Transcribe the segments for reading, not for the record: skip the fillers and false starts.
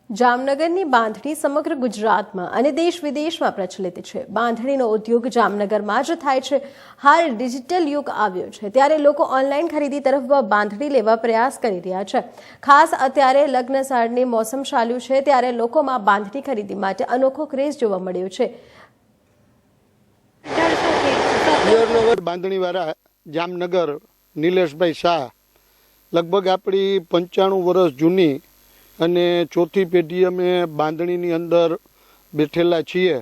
જામનગરની બાંધણી સમગ્ર ગુજરાતમાં અને દેશ વિદેશમાં પ્રચલિત છે. બાંધણીનો ઉદ્યોગ જામનગરમાં જ થાય છે. હાલ ડિજિટલ યુગ આવ્યો છે ત્યારે લોકો ઓનલાઈન ખરીદી તરફ બાંધણી લેવા પ્રયાસ કરી રહ્યા છે. ખાસ અત્યારે લગ્ન સાળની મોસમ ચાલુ છે ત્યારે લોકોમાં બાંધણી ખરીદી માટે અનોખો ક્રેઝ જોવા મળ્યો છે. બાંધણીવાળા જામનગર નિલેશભાઈ શાહ લગભગ આપણી 95 વર્ષ જૂની અને ચોથી પેઢી અમે બાંધણીની અંદર બેઠેલા છીએ.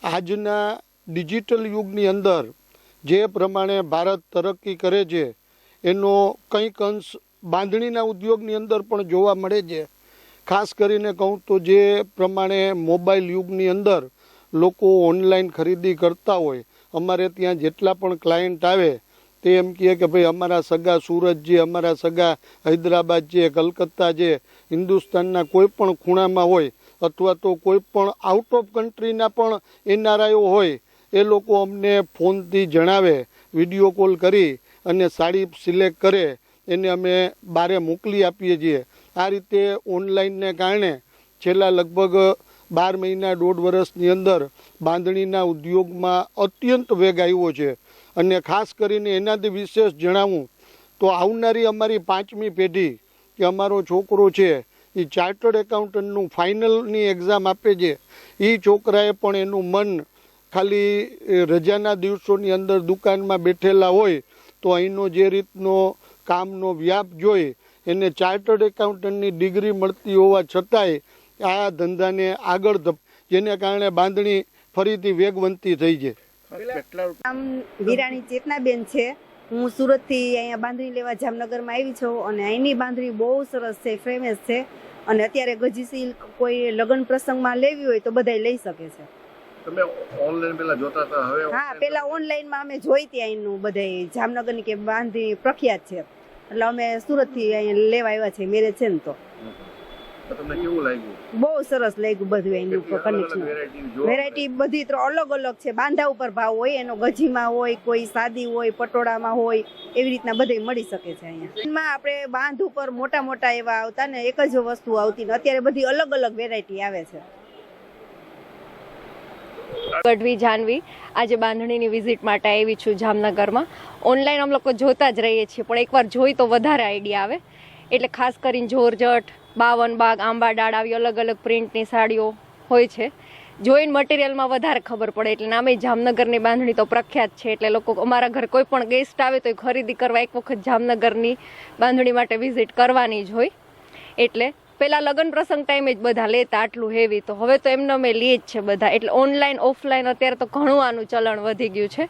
આજના ડિજિટલ યુગની અંદર જે પ્રમાણે ભારત તરક્કી કરે છે એનો કંઈક અંશ બાંધણીના ઉદ્યોગની અંદર પણ જોવા મળે છે. ખાસ કરીને કહું તો જે પ્રમાણે મોબાઈલ યુગની અંદર લોકો ઓનલાઈન ખરીદી કરતા હોય, અમારે ત્યાં જેટલા પણ ક્લાયન્ટ આવે તે એમ કહે કે ભાઈ અમારા સગા સુરત છે, અમારા સગા હૈદરાબાદ છે, કલકત્તા છે, હિન્દુસ્તાનના કોઈ પણ ખૂણામાં હોય અથવા તો કોઈ પણ આઉટ ઓફ કન્ટ્રીના પણ એનઆરઆઈઓ હોય એ લોકો અમને ફોનથી જણાવે, વિડીયો કોલ કરી અને સાડી સિલેક્ટ કરે એને અમે બારે મોકલી આપીએ છીએ. આ રીતે ઓનલાઈનને કારણે છેલ્લા લગભગ 12 મહિના 1.5 વર્ષની અંદર બાંધણીના ઉદ્યોગમાં અત્યંત વેગ આવ્યો છે. અને ખાસ કરીને એનાથી વિશેષ જણાવું તો આવનારી અમારી 5મી પેઢી કે અમારો છોકરો છે એ ચાર્ટર્ડ એકાઉન્ટન્ટનું ફાઇનલની એક્ઝામ આપે છે. એ છોકરાએ પણ એનું મન ખાલી રજાના દિવસોની અંદર દુકાનમાં બેઠેલા હોય તો અહીંનો જે રીતનો કામનો વ્યાપ જોઈ એને ચાર્ટર્ડ એકાઉન્ટન્ટની ડિગ્રી મળતી હોવા છતાંય આ ધંધાને આગળ જેને કારણે બાંધણી ફરીથી વેગવંતી થઈ છે. નામ વીરાણી ચેતનાબેન છે. હું સુરતથી અહીંયા બાંધણી લેવા જામનગરમાં આવી છું અને અહીંની બાંધણી બહુ સરસ છે, ફેમસ છે અને અત્યારે ગજી સિલ્ક કોઈ લગ્ન પ્રસંગમાં લેવી હોય તો બધાય લઈ શકે છે. તમે ઓનલાઈન પેલા જોતા હતા? હવે હા, પેલા ઓનલાઈનમાં અમે જોઈતી અહીંનું બધાય જામનગરની કે બાંધણી પ્રખ્યાત છે એટલે અમે સુરતથી અહીંયા લેવા આવ્યા છે. મેરેજ છે ને તો તમને કેવું લાગ્યું? બહુ સરસ લાગ્યું બધું એનું કનેક્શન. વેરાયટી બધી અલગ અલગ છે. બાંધા ઉપર ભાવ હોય, એનો ગજીમાં હોય, કોઈ સાદી હોય, પટોળામાં હોય, એવી રીતના બધે મળી શકે છે અહીંયા. આપણે બાંધ ઉપર મોટા મોટા એવા આવતા ને એક જ વસ્તુ આવતી ને અત્યારે બધી અલગ અલગ વેરાયટી આવે છે. ગઢવી જાનવી આજે બાંધણીની વિઝિટ માટે આવી છું જામનગરમાં. ઓનલાઈન અમે લોકો જોતા જ રહીએ છીએ પણ એકવાર જોઈ તો વધારે આઈડિયા આવે. એટલે ખાસ કરીને જોરજટ, 52 બાગ, આંબા ડાળ આવી અલગ અલગ પ્રિન્ટની સાડીઓ હોય છે. જોઈને મટીરિયલમાં વધારે ખબર પડે એટલે નામે જામનગરની બાંધણી તો પ્રખ્યાત છે. એટલે લોકો અમારા ઘર કોઈ પણ ગેસ્ટ આવે તો ખરીદી કરવા એક વખત જામનગરની બાંધણી માટે વિઝિટ કરવાની જ હોય. એટલે પહેલાં લગ્ન પ્રસંગ ટાઈમે જ બધા લેતા આટલું હેવી, તો હવે તો એમને અમે લઈએ જ છે બધા. એટલે ઓનલાઈન ઓફલાઈન અત્યારે તો ઘણું આનું ચલણ વધી ગયું છે.